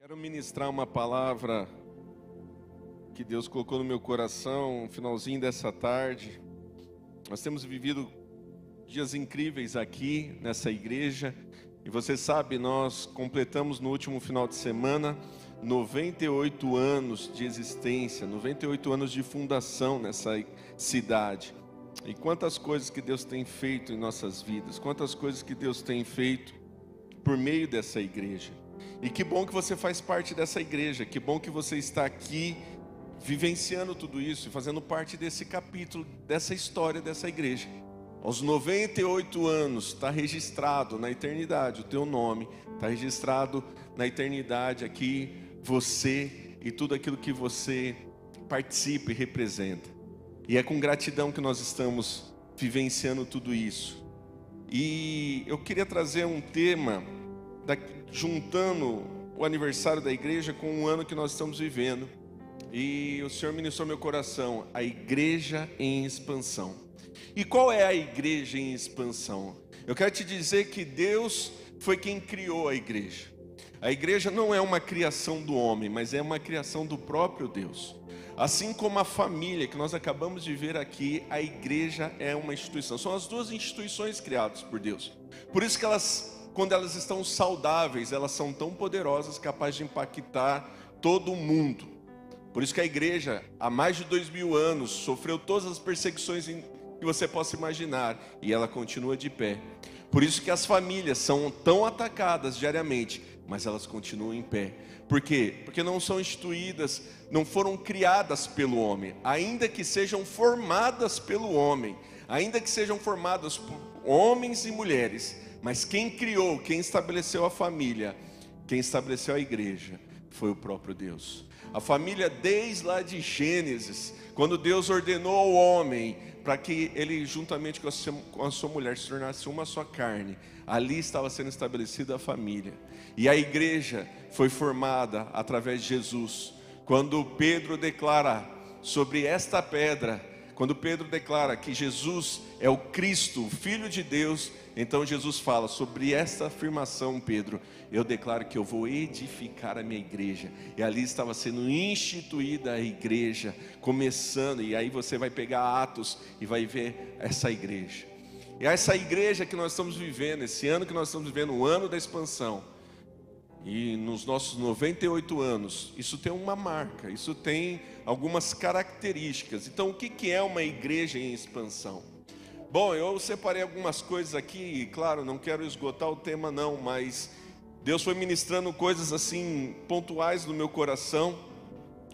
Quero ministrar uma palavra que Deus colocou no meu coração no finalzinho dessa tarde. Nós temos vivido dias incríveis aqui nessa igreja. E você sabe, nós completamos no último final de semana 98 anos de existência, 98 anos de fundação nessa cidade. E quantas coisas que Deus tem feito em nossas vidas, quantas coisas que Deus tem feito por meio dessa igreja. E que bom que você faz parte dessa igreja, que bom que você está aqui vivenciando tudo isso e fazendo parte desse capítulo, dessa história dessa igreja. Aos 98 anos está registrado na eternidade o teu nome, está registrado na eternidade aqui você e tudo aquilo que você participa e representa. E é com gratidão que nós estamos vivenciando tudo isso. E eu queria trazer um tema juntando o aniversário da igreja com o ano que nós estamos vivendo. E o Senhor ministrou meu coração, a igreja em expansão. E qual é a igreja em expansão? Eu quero te dizer que Deus foi quem criou a igreja. A igreja não é uma criação do homem, mas é uma criação do próprio Deus. Assim como a família que nós acabamos de ver aqui, a igreja é uma instituição. São as duas instituições criadas por Deus. Por isso que quando elas estão saudáveis, elas são tão poderosas, capazes de impactar todo o mundo. Por isso que a igreja, há mais de 2000 anos, sofreu todas as perseguições que você possa imaginar, e ela continua de pé. Por isso que as famílias são tão atacadas diariamente, mas elas continuam em pé. Por quê? Porque não são instituídas, não foram criadas pelo homem, ainda que sejam formadas pelo homem, ainda que sejam formadas por homens e mulheres, mas quem criou, quem estabeleceu a família, quem estabeleceu a igreja, foi o próprio Deus. A família desde lá de Gênesis, quando Deus ordenou ao homem para que ele juntamente com a sua mulher se tornasse uma só carne, ali estava sendo estabelecida a família. E a igreja foi formada através de Jesus. Quando Pedro declara sobre esta pedra, quando Pedro declara que Jesus é o Cristo, o Filho de Deus, então Jesus fala sobre esta afirmação, Pedro, eu declaro que eu vou edificar a minha igreja. E ali estava sendo instituída a igreja, começando, e aí você vai pegar Atos e vai ver essa igreja. E essa igreja que nós estamos vivendo, esse ano que nós estamos vivendo, o ano da expansão, e nos nossos 98 anos, isso tem uma marca, isso tem algumas características. Então o que é uma igreja em expansão? Bom, eu separei algumas coisas aqui, e claro, não quero esgotar o tema não, mas Deus foi ministrando coisas assim, pontuais no meu coração,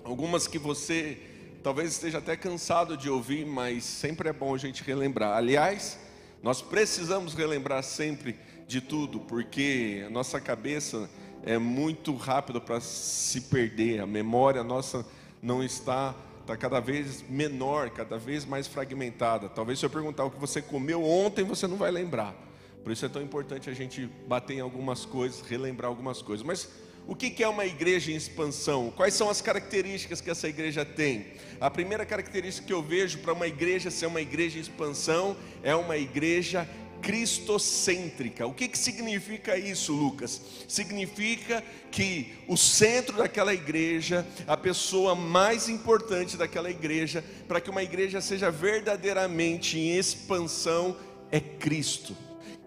algumas que você talvez esteja até cansado de ouvir, mas sempre é bom a gente relembrar. Aliás, nós precisamos relembrar sempre de tudo, porque a nossa cabeça é muito rápida para se perder, a memória nossa não está cada vez menor, cada vez mais fragmentada. Talvez se eu perguntar o que você comeu ontem, você não vai lembrar. Por isso é tão importante a gente bater em algumas coisas, relembrar algumas coisas. Mas o que é uma igreja em expansão? Quais são as características que essa igreja tem? A primeira característica que eu vejo para uma igreja ser uma igreja em expansão é uma igreja cristocêntrica. O que significa isso, Lucas? Significa que o centro daquela igreja, a pessoa mais importante daquela igreja, para que uma igreja seja verdadeiramente em expansão, é Cristo.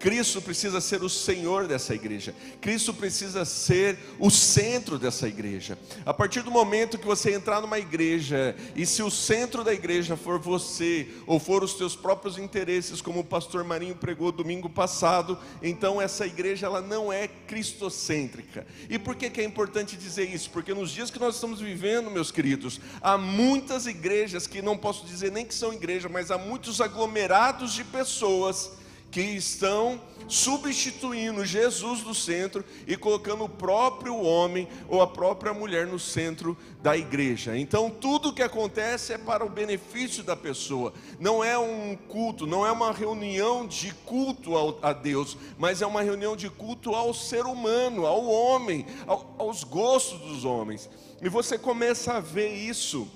Cristo precisa ser o Senhor dessa igreja. Cristo precisa ser o centro dessa igreja. A partir do momento que você entrar numa igreja, e se o centro da igreja for você, ou for os teus próprios interesses, como o pastor Marinho pregou domingo passado, então essa igreja ela não é cristocêntrica. E por que é importante dizer isso? Porque nos dias que nós estamos vivendo, meus queridos, há muitas igrejas que não posso dizer nem que são igreja, mas há muitos aglomerados de pessoas que estão substituindo Jesus no centro e colocando o próprio homem ou a própria mulher no centro da igreja. Então tudo o que acontece é para o benefício da pessoa. Não é um culto, não é uma reunião de culto a Deus, mas é uma reunião de culto ao ser humano, ao homem, aos gostos dos homens. E você começa a ver isso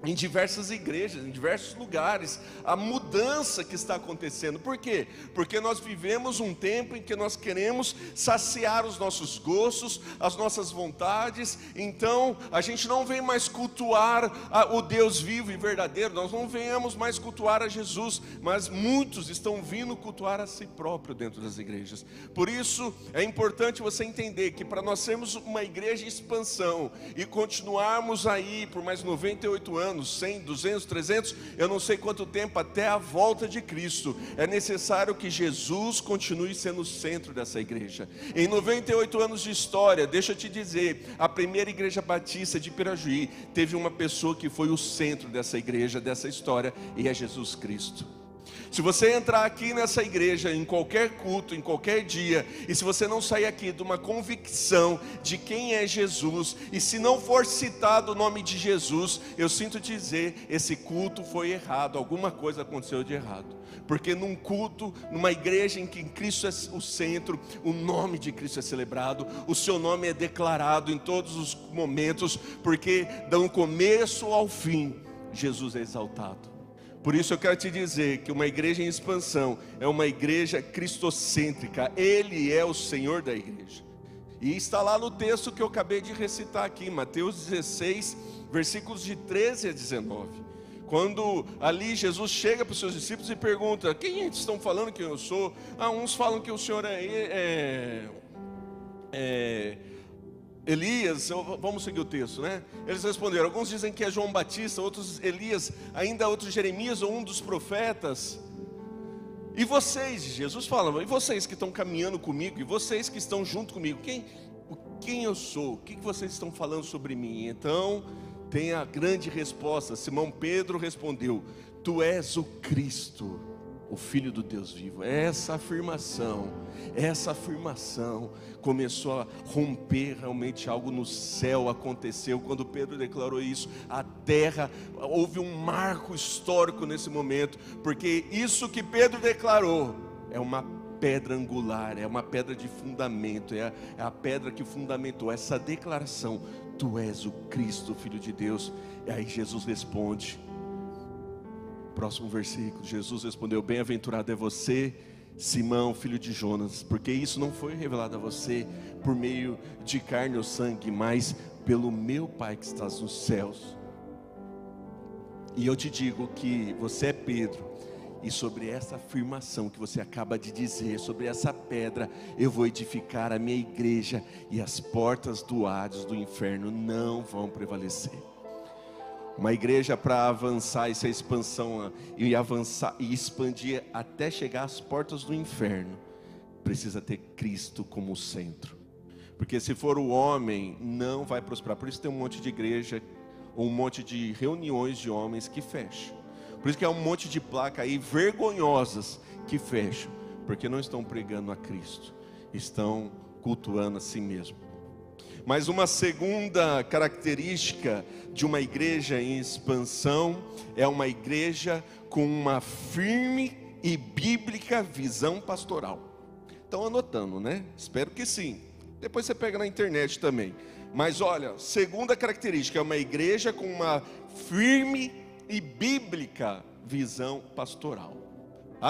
em diversas igrejas, em diversos lugares, a mudança que está acontecendo. Por quê? Porque nós vivemos um tempo em que nós queremos saciar os nossos gostos, as nossas vontades. Então a gente não vem mais cultuar o Deus vivo e verdadeiro, nós não venhamos mais cultuar a Jesus, mas muitos estão vindo cultuar a si próprio dentro das igrejas. Por isso é importante você entender que para nós sermos uma igreja em expansão e continuarmos aí por mais 98 anos, 100, 200, 300, eu não sei quanto tempo, até a volta de Cristo, é necessário que Jesus continue sendo o centro dessa igreja. Em 98 anos de história, deixa eu te dizer, a primeira igreja batista de Pirajuí teve uma pessoa que foi o centro dessa igreja, dessa história, e é Jesus Cristo. Se você entrar aqui nessa igreja, em qualquer culto, em qualquer dia, e se você não sair aqui de uma convicção de quem é Jesus, e se não for citado o nome de Jesus, eu sinto dizer, esse culto foi errado, alguma coisa aconteceu de errado. Porque num culto, numa igreja em que Cristo é o centro, o nome de Cristo é celebrado, o seu nome é declarado em todos os momentos, porque do começo ao fim, Jesus é exaltado. Por isso eu quero te dizer que uma igreja em expansão é uma igreja cristocêntrica. Ele é o Senhor da igreja. E está lá no texto que eu acabei de recitar aqui, Mateus 16, versículos de 13 a 19. Quando ali Jesus chega para os seus discípulos e pergunta: quem estão falando que eu sou? Uns falam que o Senhor é Elias, vamos seguir o texto, né? Eles responderam, alguns dizem que é João Batista, outros Elias, ainda outros Jeremias ou um dos profetas. E vocês, Jesus fala, e vocês que estão caminhando comigo, e vocês que estão junto comigo, quem eu sou? O que vocês estão falando sobre mim? Então, tem a grande resposta. Simão Pedro respondeu, tu és o Cristo, o Filho do Deus vivo. Essa afirmação começou a romper realmente algo no céu. Aconteceu quando Pedro declarou isso. A terra, houve um marco histórico nesse momento, porque isso que Pedro declarou é uma pedra angular, é uma pedra de fundamento, é a pedra que fundamentou essa declaração: tu és o Cristo, Filho de Deus. E aí Jesus responde, próximo versículo, Jesus respondeu, bem-aventurado é você, Simão, filho de Jonas, porque isso não foi revelado a você por meio de carne ou sangue, mas pelo meu Pai que estás nos céus. E eu te digo que você é Pedro, e sobre essa afirmação que você acaba de dizer, sobre essa pedra, eu vou edificar a minha igreja, e as portas do Hades, do inferno, não vão prevalecer. Uma igreja para avançar essa expansão e avançar e expandir até chegar às portas do inferno, precisa ter Cristo como centro. Porque se for o homem, não vai prosperar. Por isso tem um monte de igreja, um monte de reuniões de homens que fecham. Por isso que há um monte de placa aí vergonhosas que fecham, porque não estão pregando a Cristo, estão cultuando a si mesmo. Mas uma segunda característica de uma igreja em expansão é uma igreja com uma firme e bíblica visão pastoral. Estão anotando, né? Espero que sim. Depois você pega na internet também. Mas olha, segunda característica é uma igreja com uma firme e bíblica visão pastoral.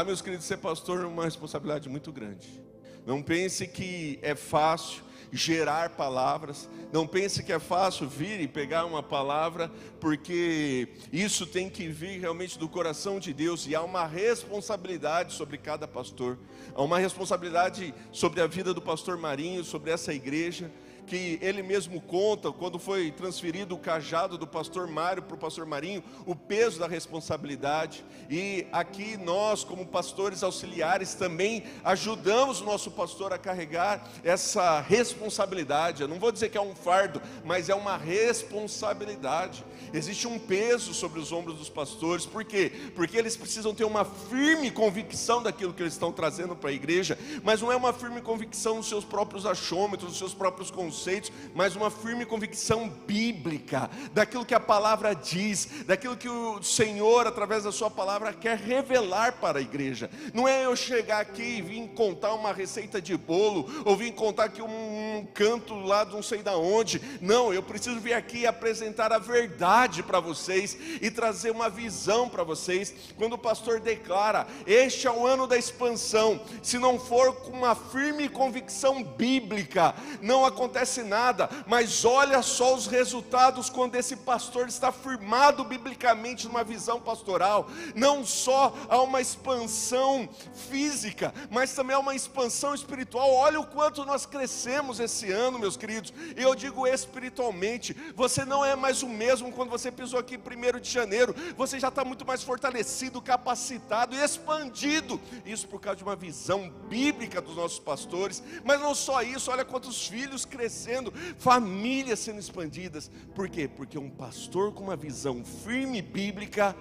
Meus queridos, ser pastor é uma responsabilidade muito grande. Não pense que é fácil gerar palavras, não pense que é fácil vir e pegar uma palavra, porque isso tem que vir realmente do coração de Deus, e há uma responsabilidade sobre cada pastor, há uma responsabilidade sobre a vida do pastor Marinho, sobre essa igreja, que ele mesmo conta, quando foi transferido o cajado do pastor Mário para o pastor Marinho, o peso da responsabilidade. E aqui nós, como pastores auxiliares, também ajudamos o nosso pastor a carregar essa responsabilidade. Eu não vou dizer que é um fardo, mas é uma responsabilidade. Existe um peso sobre os ombros dos pastores. Por quê? Porque eles precisam ter uma firme convicção daquilo que eles estão trazendo para a igreja, mas não é uma firme convicção nos seus próprios achômetros, nos seus próprios conceitos, conceitos, mas uma firme convicção bíblica, daquilo que a palavra diz, daquilo que o Senhor, através da sua palavra, quer revelar para a igreja. Não é eu chegar aqui e vir contar uma receita de bolo, ou vir contar aqui um canto lá de não sei da onde. Não, eu preciso vir aqui e apresentar a verdade para vocês, e trazer uma visão para vocês. Quando o pastor declara, este é o ano da expansão, se não for com uma firme convicção bíblica, não acontece nada. Mas olha só os resultados quando esse pastor está firmado biblicamente numa visão pastoral. Não só há uma expansão física, mas também há uma expansão espiritual. Olha o quanto nós crescemos esse ano, meus queridos. E eu digo espiritualmente, você não é mais o mesmo quando você pisou aqui 1º de janeiro. Você já está muito mais fortalecido, capacitado e expandido. Isso por causa de uma visão bíblica dos nossos pastores. Mas não só isso, olha quantos filhos crescendo, famílias sendo expandidas. Por quê? Porque um pastor com uma visão firme bíblica,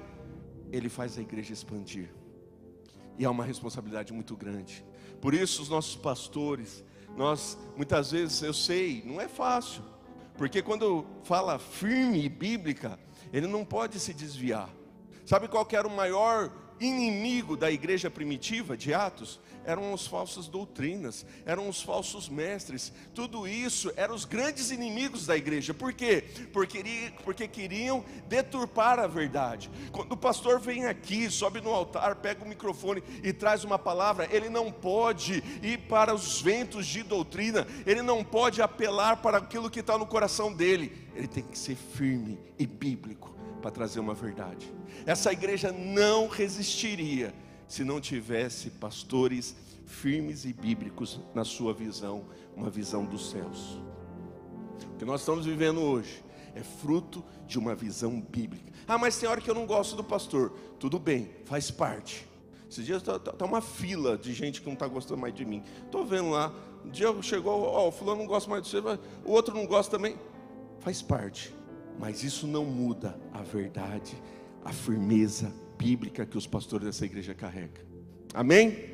ele faz a igreja expandir. E há uma responsabilidade muito grande. Por isso os nossos pastores, nós muitas vezes, eu sei, não é fácil, porque quando fala firme e bíblica, ele não pode se desviar. Sabe qual que era o maior inimigo da igreja primitiva de Atos? Eram as falsas doutrinas, eram os falsos mestres. Tudo isso eram os grandes inimigos da igreja. Por quê? Porque queriam deturpar a verdade. Quando o pastor vem aqui, sobe no altar, pega o microfone e traz uma palavra, ele não pode ir para os ventos de doutrina, ele não pode apelar para aquilo que está no coração dele. Ele tem que ser firme e bíblico para trazer uma verdade. Essa igreja não resistiria se não tivesse pastores firmes e bíblicos na sua visão, uma visão dos céus. O que nós estamos vivendo hoje é fruto de uma visão bíblica. Ah, mas tem hora que eu não gosto do pastor. Tudo bem, faz parte. Esses dias está uma fila de gente que não está gostando mais de mim. Estou vendo lá, um dia chegou, o fulano não gosta mais de você, o outro não gosta também. Faz parte, mas isso não muda a verdade, a firmeza bíblica que os pastores dessa igreja carregam. Amém?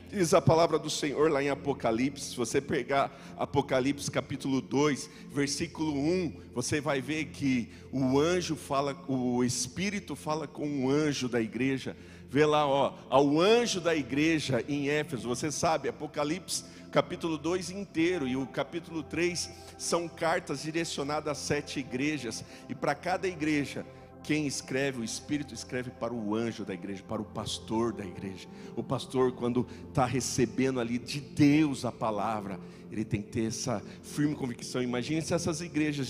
Diz a palavra do Senhor lá em Apocalipse. Se você pegar Apocalipse capítulo 2, versículo 1, você vai ver que o anjo fala, o Espírito fala com o anjo da igreja. Vê lá, ao anjo da igreja em Éfeso. Você sabe, Apocalipse capítulo 2 inteiro e o capítulo 3 são cartas direcionadas a 7 igrejas. E para cada igreja, quem escreve, o Espírito escreve para o anjo da igreja, para o pastor da igreja. O pastor, quando está recebendo ali de Deus a palavra, ele tem que ter essa firme convicção. Imagine se essas igrejas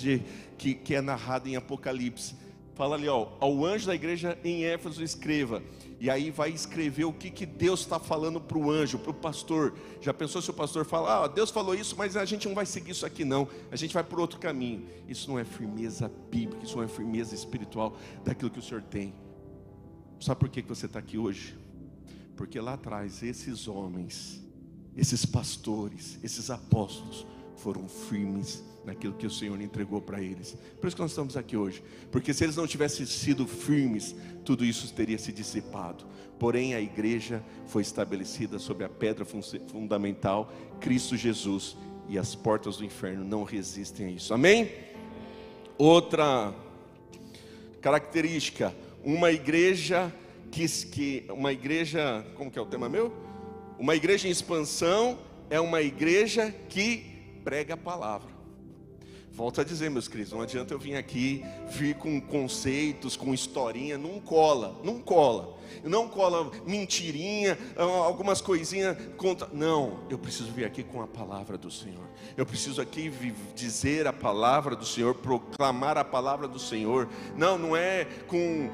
que é narrado em Apocalipse, fala ali, ao anjo da igreja em Éfeso escreva. E aí vai escrever o que Deus está falando para o anjo, para o pastor. Já pensou se o pastor fala, Deus falou isso, mas a gente não vai seguir isso aqui não, a gente vai por outro caminho. Isso não é firmeza bíblica, isso não é firmeza espiritual daquilo que o Senhor tem. Sabe por que você está aqui hoje? Porque lá atrás esses homens, esses pastores, esses apóstolos foram firmes naquilo que o Senhor entregou para eles. Por isso que nós estamos aqui hoje. Porque se eles não tivessem sido firmes, tudo isso teria se dissipado. Porém a igreja foi estabelecida sobre a pedra fundamental, Cristo Jesus, e as portas do inferno não resistem a isso. Amém? Outra característica, uma igreja como que é o tema meu? Uma igreja em expansão é uma igreja que prega a palavra. Volto a dizer, meus queridos, não adianta eu vir aqui, vir com conceitos, com historinha, não cola mentirinha, algumas coisinhas contra. Não, eu preciso vir aqui com a palavra do Senhor. Eu preciso aqui dizer a palavra do Senhor, proclamar a palavra do Senhor. Não é com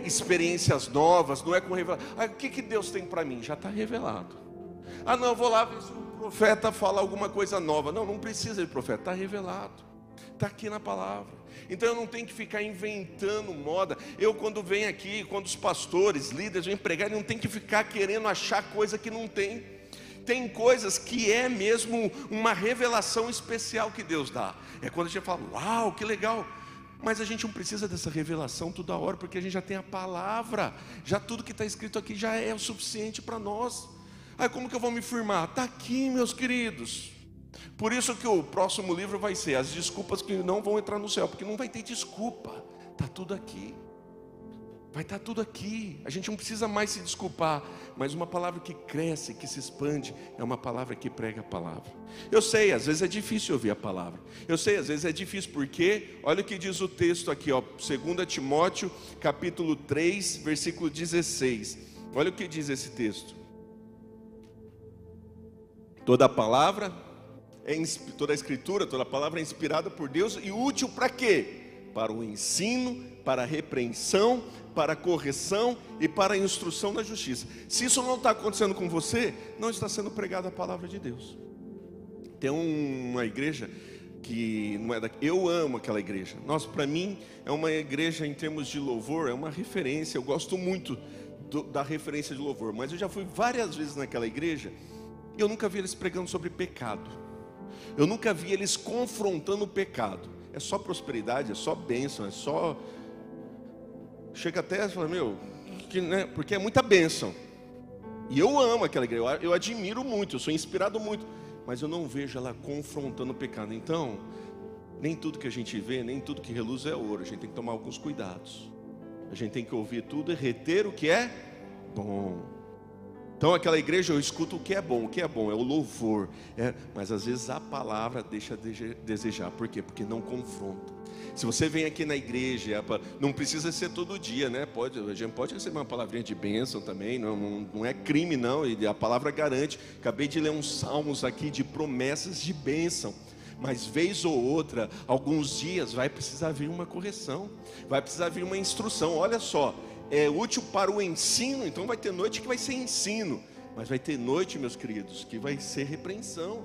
experiências novas, não é com revelação. O que Deus tem para mim? Já está revelado. Não, eu vou lá ver se o profeta fala alguma coisa nova. Não precisa de profeta, está revelado. Está aqui na palavra. Então eu não tenho que ficar inventando moda. Eu quando venho aqui, quando os pastores, líderes vêm pregar, eu não tenho que ficar querendo achar coisa que não tem. Tem coisas que é mesmo uma revelação especial que Deus dá. É quando a gente fala, uau, que legal. Mas a gente não precisa dessa revelação toda hora, porque a gente já tem a palavra. Já tudo que está escrito aqui já é o suficiente para nós. Como que eu vou me firmar? Está aqui, meus queridos. Por isso que o próximo livro vai ser as desculpas que não vão entrar no céu, porque não vai ter desculpa, está tudo aqui. Vai estar tudo aqui, a gente não precisa mais se desculpar. Mas uma palavra que cresce, que se expande, é uma palavra que prega a palavra. Eu sei, às vezes é difícil ouvir a palavra. Eu sei, às vezes é difícil, porque olha o que diz o texto aqui, 2 Timóteo capítulo 3, versículo 16. Olha o que diz esse texto. Toda a palavra, toda a escritura, toda a palavra é inspirada por Deus e útil para quê? Para o ensino, para a repreensão, para a correção e para a instrução na justiça. Se isso não está acontecendo com você, não está sendo pregada a palavra de Deus. Tem uma igreja que não é daqui. Eu amo aquela igreja. Nossa, para mim é uma igreja em termos de louvor, é uma referência. Eu gosto muito da referência de louvor. Mas eu já fui várias vezes naquela igreja e eu nunca vi eles pregando sobre pecado. Eu nunca vi eles confrontando o pecado. É só prosperidade, é só bênção, é só... Chega até e fala, porque é muita bênção. E eu amo aquela igreja, eu admiro muito, eu sou inspirado muito. Mas eu não vejo ela confrontando o pecado. Então, nem tudo que a gente vê, nem tudo que reluz é ouro. A gente tem que tomar alguns cuidados. A gente tem que ouvir tudo e reter o que é bom. Então aquela igreja eu escuto o que é bom é o louvor, mas às vezes a palavra deixa a desejar. Por quê? Porque não confronta. Se você vem aqui na igreja, não precisa ser todo dia, né? A gente pode receber uma palavrinha de bênção também, não é crime não, e a palavra garante. Acabei de ler uns salmos aqui de promessas de bênção. Mas vez ou outra, alguns dias vai precisar vir uma correção, vai precisar vir uma instrução. Olha só, é útil para o ensino, então vai ter noite que vai ser ensino, mas vai ter noite, meus queridos, que vai ser repreensão.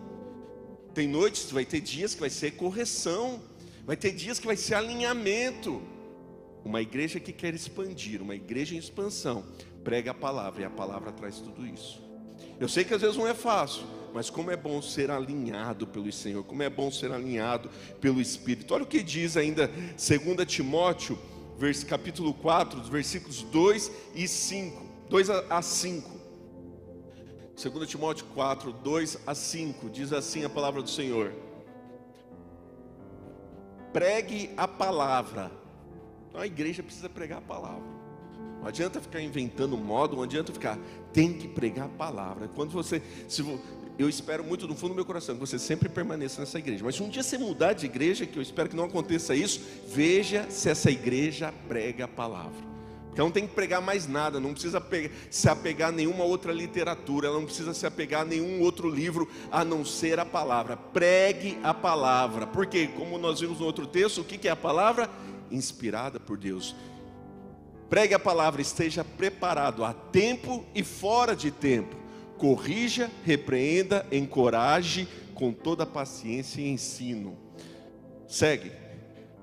Tem noites, vai ter dias que vai ser correção, vai ter dias que vai ser alinhamento. Uma igreja que quer expandir, uma igreja em expansão, prega a palavra, e a palavra traz tudo isso. Eu sei que às vezes não é fácil, mas como é bom ser alinhado pelo Senhor, como é bom ser alinhado pelo Espírito. Olha o que diz ainda 2 Timóteo capítulo 4, versículos 2 e 5, 2 a 5. 2 Timóteo 4, 2 a 5, diz assim a palavra do Senhor: pregue a palavra. Então a igreja precisa pregar a palavra. Não adianta ficar inventando modo, não adianta ficar, tem que pregar a palavra. Quando eu espero muito no fundo do meu coração que você sempre permaneça nessa igreja. Mas se um dia você mudar de igreja, que eu espero que não aconteça isso, veja se essa igreja prega a palavra. Porque ela não tem que pregar mais nada, não precisa se apegar a nenhuma outra literatura, ela não precisa se apegar a nenhum outro livro, a não ser a palavra. Pregue a palavra. Porque, como nós vimos no outro texto, o que é a palavra? Inspirada por Deus. Pregue a palavra, esteja preparado a tempo e fora de tempo. Corrija, repreenda, encoraje com toda paciência e ensino. Segue.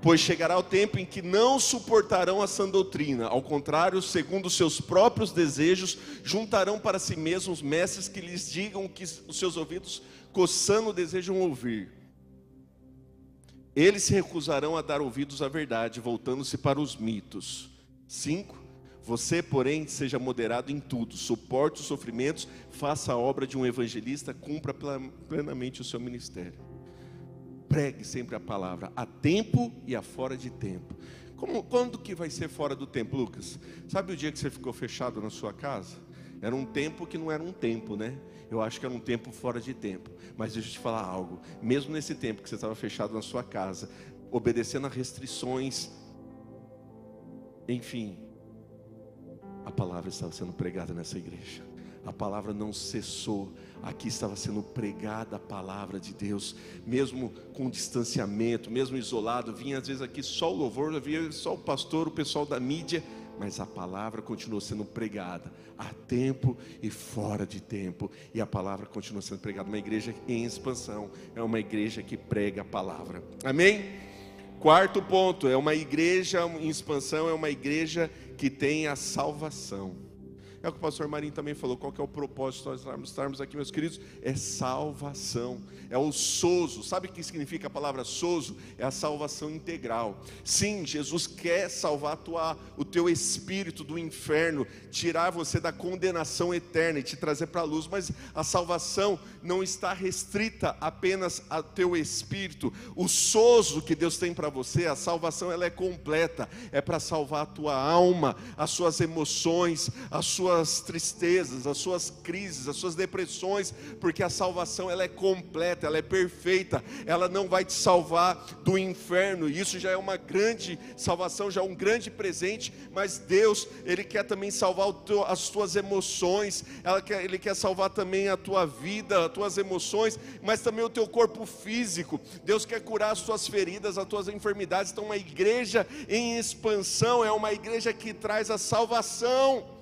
Pois chegará o tempo em que não suportarão a sã doutrina. Ao contrário, segundo os seus próprios desejos, juntarão para si mesmos mestres que lhes digam que os seus ouvidos coçando desejam ouvir. Eles se recusarão a dar ouvidos à verdade, voltando-se para os mitos. 5. Você, porém, seja moderado em tudo, suporte os sofrimentos, faça a obra de um evangelista, cumpra plenamente o seu ministério. Pregue sempre a palavra, a tempo e a fora de tempo. Quando que vai ser fora do tempo, Lucas? Sabe o dia que você ficou fechado na sua casa? Era um tempo que não era um tempo, né? Eu acho que era um tempo fora de tempo. Mas deixa eu te falar algo. Mesmo nesse tempo que você estava fechado na sua casa, obedecendo a restrições, enfim, a palavra estava sendo pregada nessa igreja. A palavra não cessou. Aqui estava sendo pregada a palavra de Deus, mesmo com distanciamento, mesmo isolado. Vinha às vezes aqui só o louvor, vinha só o pastor, o pessoal da mídia, mas a palavra continuou sendo pregada a tempo e fora de tempo. E a palavra continua sendo pregada. Uma igreja em expansão é uma igreja que prega a palavra. Amém? Quarto ponto, é uma igreja em expansão, é uma igreja que tem a salvação. É o que o pastor Marinho também falou. Qual que é o propósito de nós estarmos aqui, meus queridos? É salvação, é o sozo. Sabe o que significa a palavra sozo? É a salvação integral. Sim, Jesus quer salvar o teu espírito do inferno, tirar você da condenação eterna e te trazer para a luz. Mas a salvação não está restrita apenas ao teu espírito. O sozo que Deus tem para você, a salvação, ela é completa. É para salvar a tua alma, as suas emoções, as suas tristezas, as suas crises, as suas depressões, porque a salvação, ela é completa, ela é perfeita. Ela não vai te salvar do inferno, e isso já é uma grande salvação, já é um grande presente. Mas Deus, Ele quer também salvar as tuas emoções, Ele quer salvar também a tua vida, as tuas emoções, mas também o teu corpo físico. Deus quer curar as tuas feridas, as tuas enfermidades. Então, uma igreja em expansão é uma igreja que traz a salvação.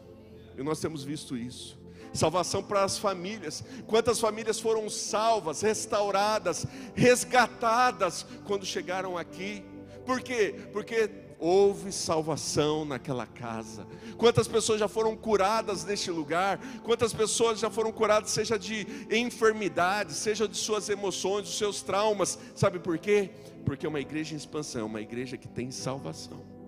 E nós temos visto isso. Salvação para as famílias. Quantas famílias foram salvas, restauradas, resgatadas quando chegaram aqui? Por quê? Porque houve salvação naquela casa. Quantas pessoas já foram curadas neste lugar? Quantas pessoas já foram curadas, seja de enfermidades, seja de suas emoções, dos seus traumas? Sabe por quê? Porque é uma igreja em expansão, uma igreja que tem salvação.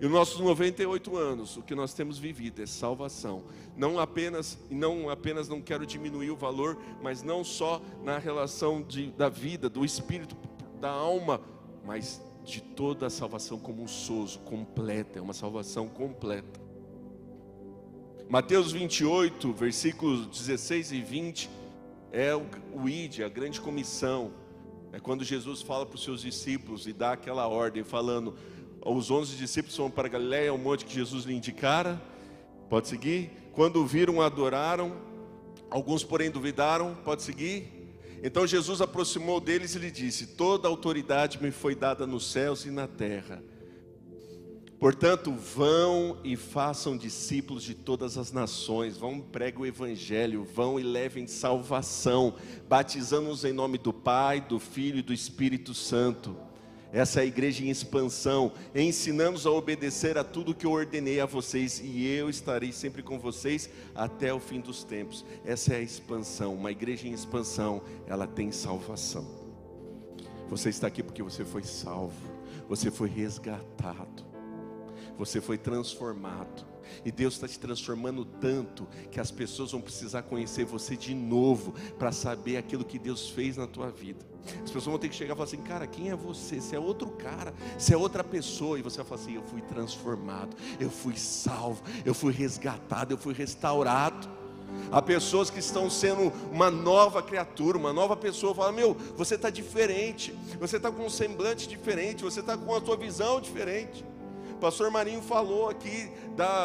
E nos nossos 98 anos, o que nós temos vivido é salvação. Não apenas, não quero diminuir o valor, mas não só na relação da vida, do espírito, da alma, mas de toda a salvação como um sozo, completa, é uma salvação completa. Mateus 28, versículos 16 e 20, é o ID, a grande comissão. É quando Jesus fala para os seus discípulos e dá aquela ordem, falando: os 11 discípulos foram para Galiléia, o monte que Jesus lhe indicara. Pode seguir. Quando o viram, adoraram. Alguns, porém, duvidaram. Pode seguir. Então Jesus aproximou deles e lhe disse: toda a autoridade me foi dada nos céus e na terra. Portanto, vão e façam discípulos de todas as nações. Vão e preguem o evangelho. Vão e levem salvação, batizando-os em nome do Pai, do Filho e do Espírito Santo. Essa é a igreja em expansão, ensinando-os a obedecer a tudo que eu ordenei a vocês, e eu estarei sempre com vocês até o fim dos tempos. Essa é a expansão. Uma igreja em expansão, ela tem salvação. Você está aqui porque você foi salvo, você foi resgatado, você foi transformado. E Deus está te transformando tanto que as pessoas vão precisar conhecer você de novo para saber aquilo que Deus fez na tua vida. As pessoas vão ter que chegar e falar assim: cara, quem é você? Você é outro cara, você é outra pessoa. E você vai falar assim: eu fui transformado, eu fui salvo, eu fui resgatado, eu fui restaurado. Há pessoas que estão sendo uma nova criatura, uma nova pessoa. Fala: meu, você está diferente, você está com um semblante diferente, você está com a tua visão diferente. O pastor Marinho falou aqui,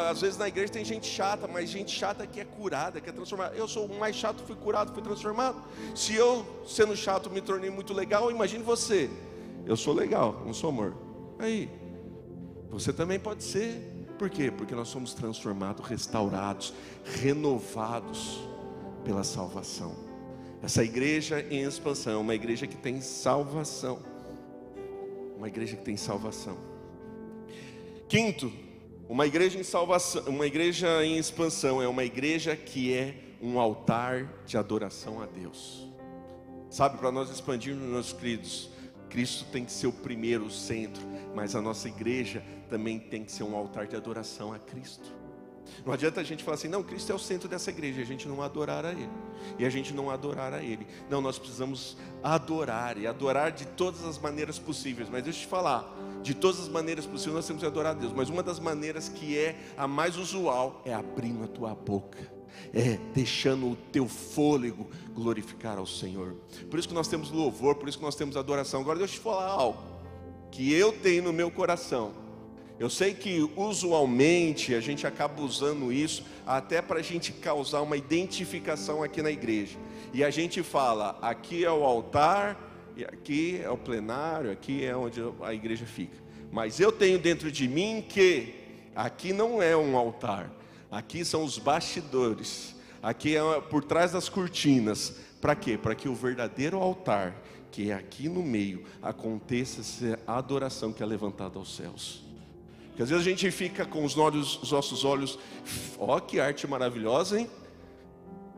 às vezes na igreja tem gente chata, mas gente chata que é curada, que é transformada. Eu sou o mais chato, fui curado, fui transformado. Se eu, sendo chato, me tornei muito legal, imagine você. Eu sou legal, não sou amor. Aí, você também pode ser. Por quê? Porque nós somos transformados, restaurados, renovados pela salvação. Essa igreja em expansão é uma igreja que tem salvação. Uma igreja que tem salvação. Quinto, uma igreja em salvação, uma igreja em expansão é uma igreja que é um altar de adoração a Deus. Sabe, para nós expandirmos, meus queridos, Cristo tem que ser o primeiro, o centro, mas a nossa igreja também tem que ser um altar de adoração a Cristo. Não adianta a gente falar assim: não, Cristo é o centro dessa igreja, e a gente não adorar a Ele, e a gente não adorar a Ele. Não, nós precisamos adorar, e adorar de todas as maneiras possíveis. Mas deixa eu te falar, de todas as maneiras possíveis nós temos que adorar a Deus, mas uma das maneiras que é a mais usual é abrindo a tua boca, é deixando o teu fôlego glorificar ao Senhor. Por isso que nós temos louvor, por isso que nós temos adoração. Agora deixa eu te falar algo que eu tenho no meu coração. Eu sei que usualmente a gente acaba usando isso até para a gente causar uma identificação aqui na igreja. E a gente fala: aqui é o altar, e aqui é o plenário, aqui é onde a igreja fica. Mas eu tenho dentro de mim que aqui não é um altar, aqui são os bastidores, aqui é por trás das cortinas. Para quê? Para que o verdadeiro altar, que é aqui no meio, aconteça essa adoração que é levantada aos céus. Porque às vezes a gente fica com os nossos olhos, ó, que arte maravilhosa, hein?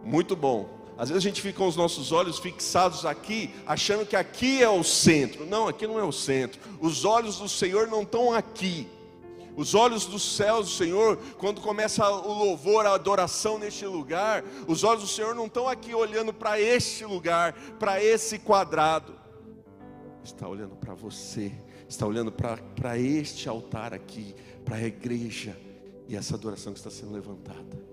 Muito bom. Às vezes a gente fica com os nossos olhos fixados aqui, achando que aqui é o centro. Não, aqui não é o centro. Os olhos do Senhor não estão aqui. Os olhos dos céus do Senhor, quando começa o louvor, a adoração neste lugar, os olhos do Senhor não estão aqui olhando para este lugar, para esse quadrado. Está olhando para você, está olhando para este altar aqui, para a igreja e essa adoração que está sendo levantada.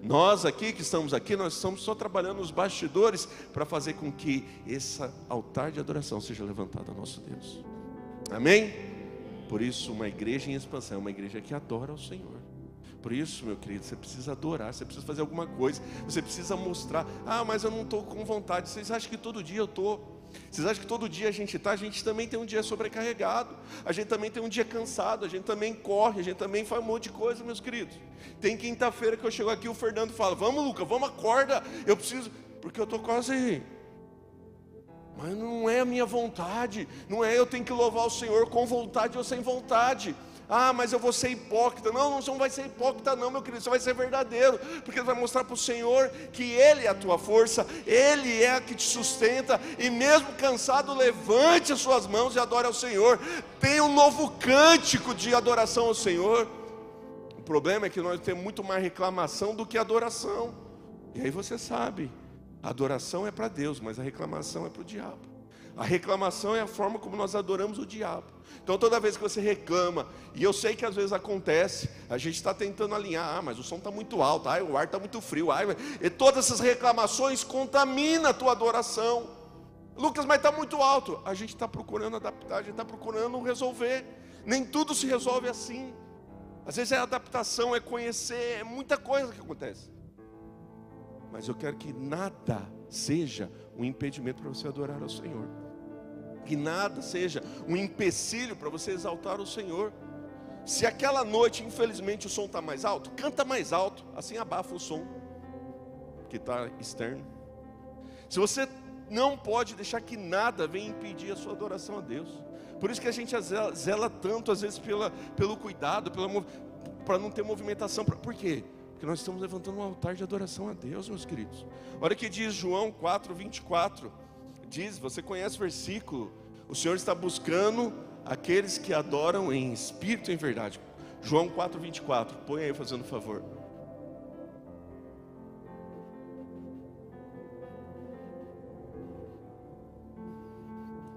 Nós aqui que estamos aqui, nós estamos só trabalhando nos bastidores para fazer com que esse altar de adoração seja levantado ao nosso Deus. Amém? Por isso, uma igreja em expansão é uma igreja que adora ao Senhor. Por isso, meu querido, você precisa adorar, você precisa fazer alguma coisa, você precisa mostrar. Ah, mas eu não estou com vontade. Vocês acham que todo dia eu estou? Vocês acham que todo dia a gente também tem um dia sobrecarregado, a gente também tem um dia cansado, a gente também corre, a gente também faz um monte de coisa, meus queridos. Tem quinta-feira que eu chego aqui, o Fernando fala: vamos, Luca, vamos, acorda, eu preciso, porque eu estou quase... Mas não é a minha vontade, não é eu tenho que louvar o Senhor com vontade ou sem vontade. Ah, mas eu vou ser hipócrita. Não, você não vai ser hipócrita não, meu querido, você vai ser verdadeiro, porque vai mostrar para o Senhor que Ele é a tua força, Ele é a que te sustenta, e mesmo cansado, levante as suas mãos e adore ao Senhor. Tenha um novo cântico de adoração ao Senhor. O problema é que nós temos muito mais reclamação do que adoração. E aí você sabe, a adoração é para Deus, mas a reclamação é para o diabo. A reclamação é a forma como nós adoramos o diabo. Então toda vez que você reclama, e eu sei que às vezes acontece, a gente está tentando alinhar: ah, mas o som está muito alto, ah, o ar está muito frio, ah, e todas essas reclamações contaminam a tua adoração. Lucas, mas está muito alto. A gente está procurando adaptar, a gente está procurando resolver. Nem tudo se resolve assim. Às vezes é adaptação, é conhecer, é muita coisa que acontece. Mas eu quero que nada seja um impedimento para você adorar ao Senhor. Que nada seja um empecilho para você exaltar o Senhor. Se aquela noite, infelizmente, o som está mais alto, canta mais alto, assim abafa o som que está externo. Se você não pode deixar que nada venha impedir a sua adoração a Deus. Por isso que a gente zela tanto, às vezes, pelo cuidado, para não ter movimentação. Por quê? Porque nós estamos levantando um altar de adoração a Deus, meus queridos. Olha o que diz João 4:24. Diz, você conhece o versículo: o Senhor está buscando aqueles que adoram em espírito e em verdade. João 4:24, põe aí fazendo favor.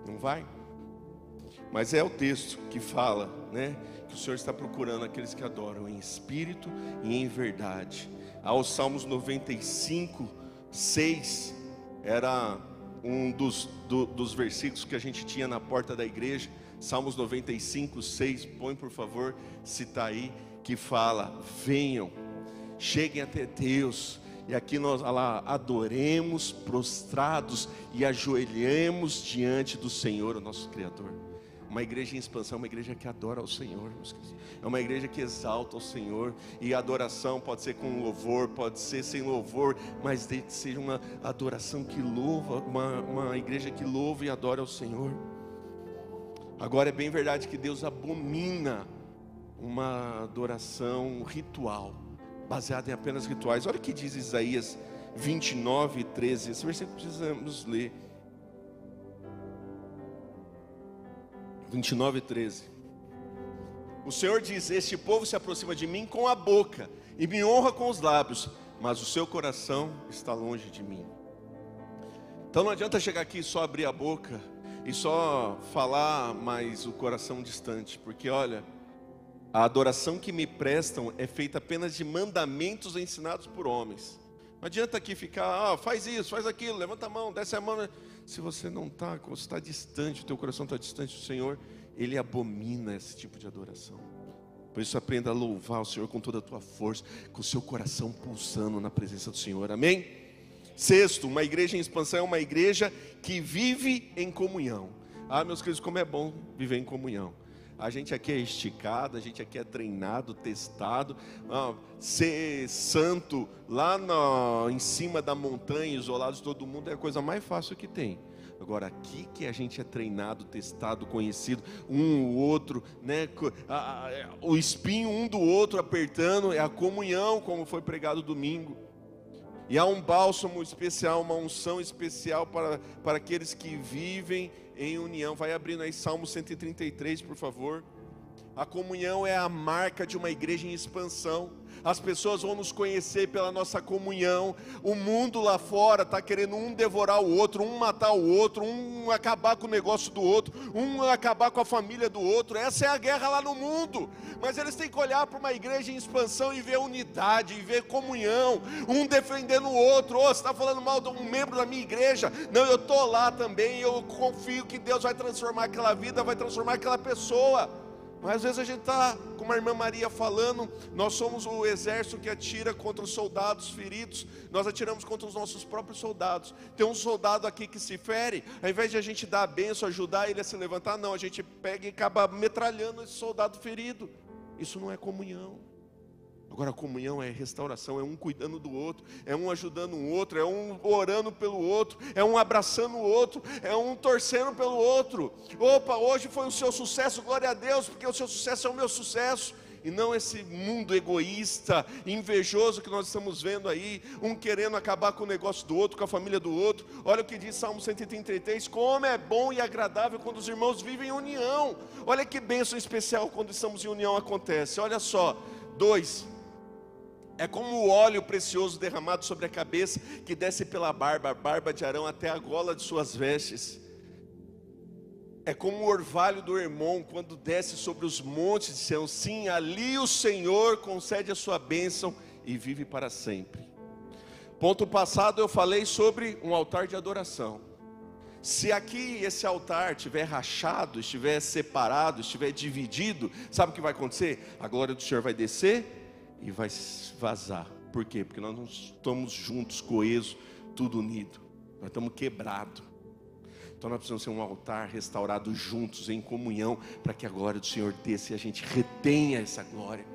Não vai? Mas é o texto que fala, né, que o Senhor está procurando aqueles que adoram em espírito e em verdade. Aos Salmos 95:6 era um dos versículos que a gente tinha na porta da igreja. Salmos 95:6, põe por favor, se está aí, que fala: venham, cheguem até Deus, e aqui nós adoremos prostrados e ajoelhemos diante do Senhor, o nosso Criador. Uma igreja em expansão é uma igreja que adora ao Senhor, é uma igreja que exalta ao Senhor. E a adoração pode ser com louvor, pode ser sem louvor, mas desde que seja uma adoração que louva, uma igreja que louva e adora ao Senhor. Agora é bem verdade que Deus abomina uma adoração ritual, baseada em apenas rituais. Olha o que diz Isaías 29:13, esse versículo precisamos ler. 29:13. O Senhor diz: este povo se aproxima de mim com a boca e me honra com os lábios, mas o seu coração está longe de mim. Então não adianta chegar aqui e só abrir a boca e só falar, mas o coração distante. Porque olha, a adoração que me prestam é feita apenas de mandamentos ensinados por homens. Não adianta aqui ficar: faz isso, faz aquilo, levanta a mão, desce a mão. Se você não está, você está distante, o teu coração está distante do Senhor, Ele abomina esse tipo de adoração. Por isso aprenda a louvar o Senhor com toda a tua força, com o seu coração pulsando na presença do Senhor, amém? Sexto, uma igreja em expansão é uma igreja que vive em comunhão. Meus queridos, como é bom viver em comunhão. A gente aqui é esticado, a gente aqui é treinado, testado. Ser santo lá em cima da montanha, isolado de todo mundo, é a coisa mais fácil que tem. Agora aqui que a gente é treinado, testado, conhecido, o outro, né? O espinho um do outro apertando, é a comunhão, como foi pregado domingo. E há um bálsamo especial, uma unção especial para aqueles que vivem em união. Vai abrindo aí Salmo 133, por favor. A comunhão é a marca de uma igreja em expansão. As pessoas vão nos conhecer pela nossa comunhão. O mundo lá fora está querendo um devorar o outro, um matar o outro, um acabar com o negócio do outro, um acabar com a família do outro. Essa é a guerra lá no mundo. Mas eles têm que olhar para uma igreja em expansão e ver unidade, e ver comunhão, um defendendo o outro. Você está falando mal de um membro da minha igreja? Não, eu estou lá também. Eu confio que Deus vai transformar aquela vida, vai transformar aquela pessoa. Mas às vezes a gente está, como a irmã Maria falando, nós somos o exército que atira contra os soldados feridos. Nós atiramos contra os nossos próprios soldados. Tem um soldado aqui que se fere, ao invés de a gente dar a benção, ajudar ele a se levantar, não, a gente pega e acaba metralhando esse soldado ferido. Isso não é comunhão. Agora a comunhão é restauração, é um cuidando do outro, é um ajudando o outro, é um orando pelo outro, é um abraçando o outro, é um torcendo pelo outro. Opa, hoje foi o seu sucesso, glória a Deus, porque o seu sucesso é o meu sucesso. E não esse mundo egoísta, invejoso que nós estamos vendo aí, um querendo acabar com o negócio do outro, com a família do outro. Olha o que diz Salmo 133, como é bom e agradável quando os irmãos vivem em união. Olha que bênção especial quando estamos em união acontece. Olha só, 2. É como o óleo precioso derramado sobre a cabeça, que desce pela barba, a barba de Arão até a gola de suas vestes. É como o orvalho do Hermon, quando desce sobre os montes de Sião. Sim, ali o Senhor concede a sua bênção e vive para sempre. Ponto passado eu falei sobre um altar de adoração. Se aqui esse altar estiver rachado, estiver separado, estiver dividido, sabe o que vai acontecer? A glória do Senhor vai descer e vai vazar. Por quê? Porque nós não estamos juntos, coesos, tudo unido. Nós estamos quebrados. Então nós precisamos ser um altar restaurado juntos, em comunhão, para que a glória do Senhor desça e a gente retenha essa glória,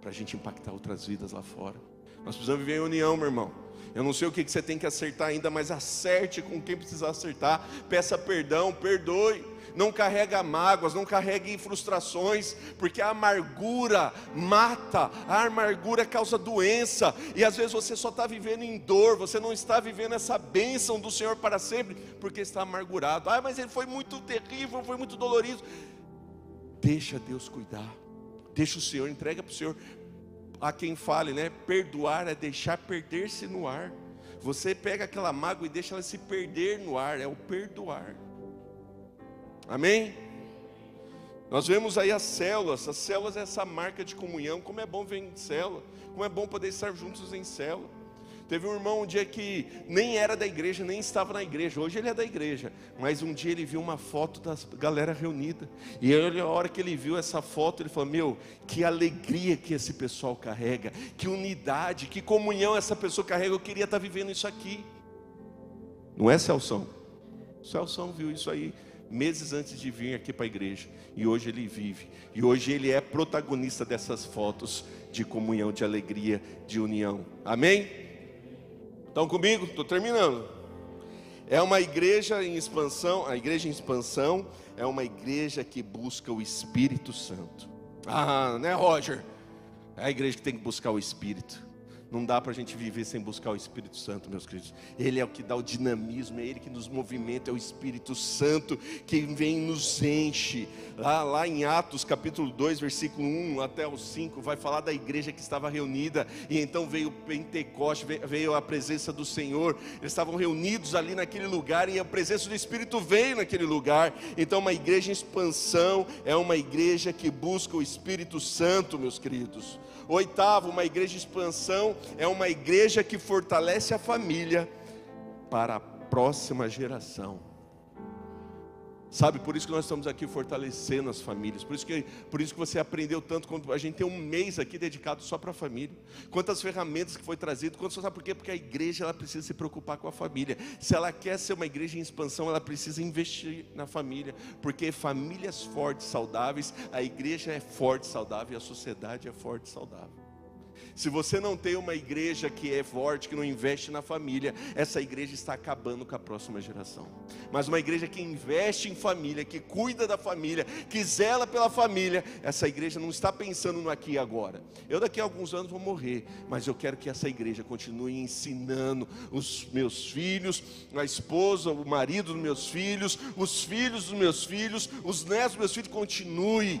para a gente impactar outras vidas lá fora. Nós precisamos viver em união, meu irmão. Eu não sei o que você tem que acertar ainda, mas acerte com quem precisar acertar. Peça perdão, perdoe. Não carrega mágoas, não carregue frustrações, porque a amargura mata, a amargura causa doença, e às vezes você só está vivendo em dor, você não está vivendo essa bênção do Senhor para sempre, porque está amargurado. Mas ele foi muito terrível, foi muito dolorido. Deixa Deus cuidar, deixa o Senhor, entrega para o Senhor. Há quem fale, né? Perdoar é deixar perder-se no ar. Você pega aquela mágoa e deixa ela se perder no ar, é o perdoar. Amém? Nós vemos aí as células é essa marca de comunhão. Como é bom ver em célula, como é bom poder estar juntos em célula. Teve um irmão um dia que nem era da igreja, nem estava na igreja. Hoje ele é da igreja, mas um dia ele viu uma foto da galera reunida. E ele, a hora que ele viu essa foto, ele falou: meu, que alegria que esse pessoal carrega, que unidade, que comunhão essa pessoa carrega. Eu queria estar vivendo isso aqui. Não é, Celção? O Celção viu isso aí meses antes de vir aqui para a igreja, e hoje ele vive, e hoje ele é protagonista dessas fotos de comunhão, de alegria, de união. Amém? Estão comigo? Estou terminando. É uma igreja em expansão. A igreja em expansão é uma igreja que busca o Espírito Santo. Né, Roger? É a igreja que tem que buscar o Espírito. Não dá para a gente viver sem buscar o Espírito Santo, meus queridos. Ele é o que dá o dinamismo, é Ele que nos movimenta, é o Espírito Santo que vem e nos enche. Lá em Atos capítulo 2, versículo 1 até o 5, vai falar da igreja que estava reunida. E então veio o Pentecoste, veio a presença do Senhor. Eles estavam reunidos ali naquele lugar, e a presença do Espírito veio naquele lugar. Então uma igreja em expansão é uma igreja que busca o Espírito Santo, meus queridos. 8, uma igreja em expansão é uma igreja que fortalece a família para a próxima geração. Sabe, por isso que nós estamos aqui fortalecendo as famílias. Por isso que você aprendeu tanto, quando a gente tem um mês aqui dedicado só para a família. Quantas ferramentas que foi trazido, sabe por quê? Porque a igreja, ela precisa se preocupar com a família. Se ela quer ser uma igreja em expansão, ela precisa investir na família. Porque famílias fortes, saudáveis, a igreja é forte, saudável, e a sociedade é forte, saudável. Se você não tem uma igreja que é forte, que não investe na família, essa igreja está acabando com a próxima geração. Mas uma igreja que investe em família, que cuida da família, que zela pela família, essa igreja não está pensando no aqui e agora. Eu daqui a alguns anos vou morrer, mas eu quero que essa igreja continue ensinando os meus filhos, a esposa, o marido dos meus filhos, os filhos dos meus filhos, os netos dos meus filhos, continue.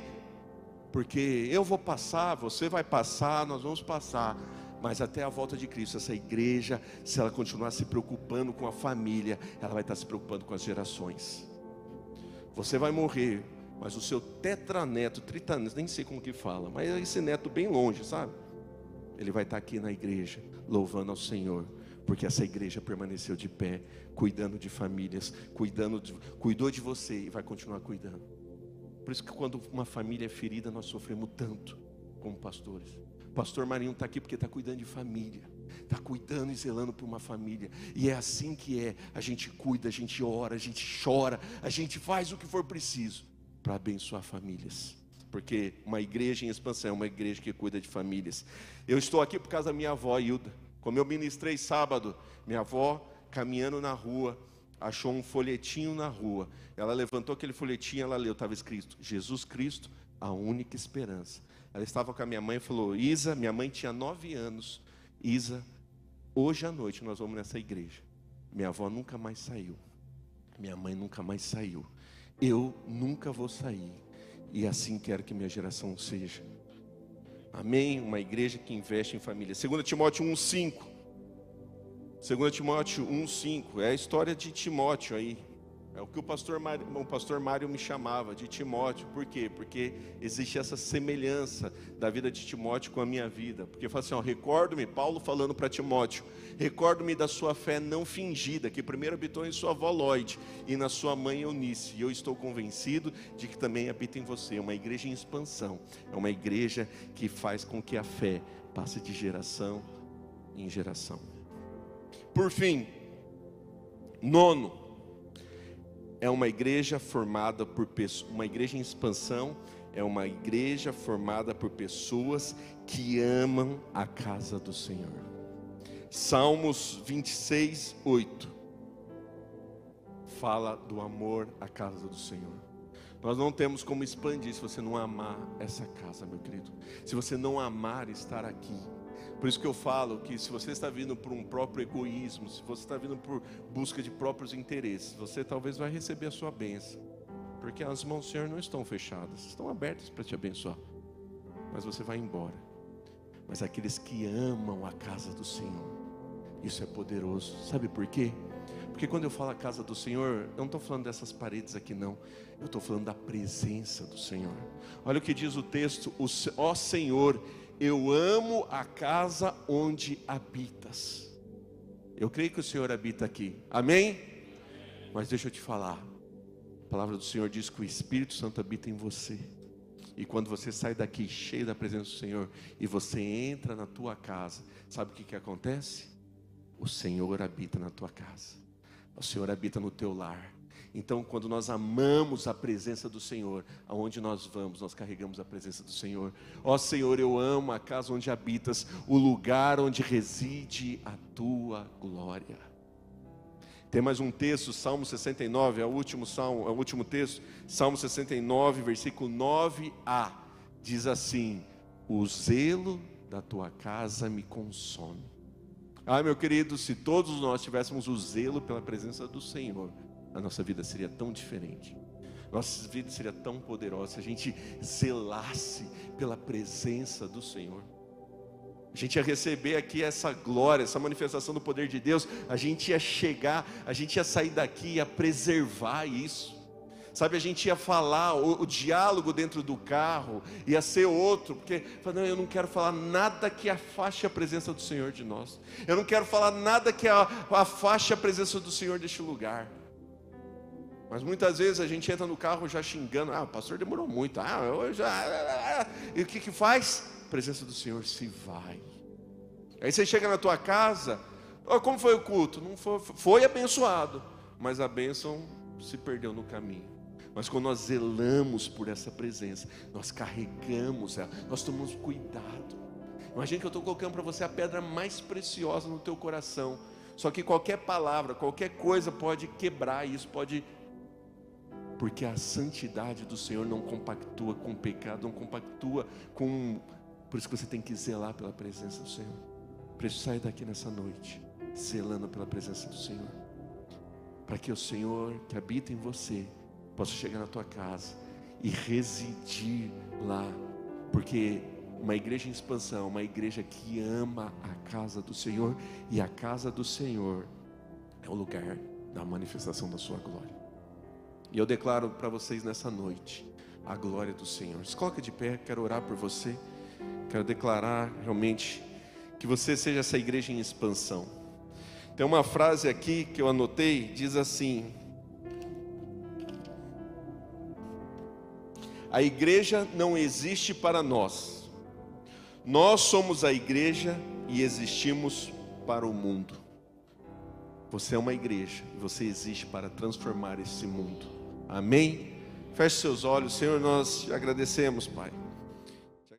Porque eu vou passar, você vai passar, nós vamos passar, mas até a volta de Cristo, essa igreja, se ela continuar se preocupando com a família, ela vai estar se preocupando com as gerações. Você vai morrer, mas o seu tetraneto, tritaneto, nem sei como que fala, mas esse neto bem longe, sabe? Ele vai estar aqui na igreja, louvando ao Senhor, porque essa igreja permaneceu de pé, cuidando de famílias, cuidou de você e vai continuar cuidando. Por isso que quando uma família é ferida, nós sofremos tanto como pastores. O pastor Marinho está aqui porque está cuidando de família, está cuidando e zelando por uma família. E é assim que é, a gente cuida, a gente ora, a gente chora, a gente faz o que for preciso para abençoar famílias. Porque uma igreja em expansão é uma igreja que cuida de famílias. Eu estou aqui por causa da minha avó Hilda. Como eu ministrei sábado, minha avó caminhando na rua, achou um folhetinho na rua. Ela levantou aquele folhetinho, ela leu, estava escrito: Jesus Cristo, a única esperança. Ela estava com a minha mãe e falou: Isa, minha mãe tinha 9 anos. Isa, hoje à noite nós vamos nessa igreja. Minha avó nunca mais saiu. Minha mãe nunca mais saiu. Eu nunca vou sair. E assim quero que minha geração seja. Amém? Uma igreja que investe em família. 2 Timóteo 1,5. 2 Timóteo 1,5, é a história de Timóteo aí. É o que o pastor Mário me chamava de Timóteo. Por quê? Porque existe essa semelhança da vida de Timóteo com a minha vida. Porque fala assim, ó, recordo-me, Paulo falando para Timóteo, recordo-me da sua fé não fingida, que primeiro habitou em sua avó Lloyd e na sua mãe Eunice. E eu estou convencido de que também habita em você. É uma igreja em expansão. É uma igreja que faz com que a fé passe de geração em geração. Por fim, 9, é uma igreja formada por pessoas, uma igreja em expansão é uma igreja formada por pessoas que amam a casa do Senhor. Salmos 26, 8 fala do amor à casa do Senhor. Nós não temos como expandir se você não amar essa casa, meu querido. Se você não amar estar aqui. Por isso que eu falo que se você está vindo por um próprio egoísmo, se você está vindo por busca de próprios interesses, você talvez vai receber a sua bênção, porque as mãos do Senhor não estão fechadas, estão abertas para te abençoar, mas você vai embora. Mas aqueles que amam a casa do Senhor, isso é poderoso. Sabe por quê? Porque quando eu falo a casa do Senhor, eu não estou falando dessas paredes aqui não, eu estou falando da presença do Senhor. Olha o que diz o texto: ó Senhor, eu amo a casa onde habitas. Eu creio que o Senhor habita aqui, amém? Mas deixa eu te falar, a palavra do Senhor diz que o Espírito Santo habita em você. E quando você sai daqui cheio da presença do Senhor e você entra na tua casa, sabe o que acontece? O Senhor habita na tua casa, o Senhor habita no teu lar. Então, quando nós amamos a presença do Senhor, aonde nós vamos, nós carregamos a presença do Senhor. Ó Senhor, eu amo a casa onde habitas, o lugar onde reside a tua glória. Tem mais um texto, Salmo 69, é o último texto, Salmo 69, versículo 9a, diz assim: o zelo da tua casa me consome. Ah, meu querido, se todos nós tivéssemos o zelo pela presença do Senhor, a nossa vida seria tão diferente, nossa vida seria tão poderosa, se a gente zelasse pela presença do Senhor. A gente ia receber aqui essa glória, essa manifestação do poder de Deus. A gente ia chegar, a gente ia sair daqui e ia preservar isso. Sabe, a gente ia falar, o diálogo dentro do carro ia ser outro, porque não, eu não quero falar nada que afaste a presença do Senhor de nós. Eu não quero falar nada que afaste a presença do Senhor deste lugar. Mas muitas vezes a gente entra no carro já xingando: o pastor demorou muito, e o que faz? A presença do Senhor se vai. Aí você chega na tua casa, como foi o culto? Não foi abençoado, mas a bênção se perdeu no caminho. Mas quando nós zelamos por essa presença, nós carregamos ela, nós tomamos cuidado. Imagina que eu estou colocando para você a pedra mais preciosa no teu coração. Só que qualquer palavra, qualquer coisa pode quebrar isso, porque a santidade do Senhor não compactua com o pecado, não compactua com... Por isso que você tem que zelar pela presença do Senhor. Por isso sai daqui nessa noite, zelando pela presença do Senhor, para que o Senhor que habita em você possa chegar na tua casa e residir lá, porque uma igreja em expansão, uma igreja que ama a casa do Senhor, e a casa do Senhor é o lugar da manifestação da sua glória. E eu declaro para vocês nessa noite a glória do Senhor. Se coloca de pé, quero orar por você, quero declarar realmente que você seja essa igreja em expansão. Tem uma frase aqui que eu anotei, diz assim: a igreja não existe para nós. Nós somos a igreja e existimos para o mundo. Você é uma igreja e você existe para transformar esse mundo. Amém? Feche seus olhos. Senhor, nós te agradecemos, Pai,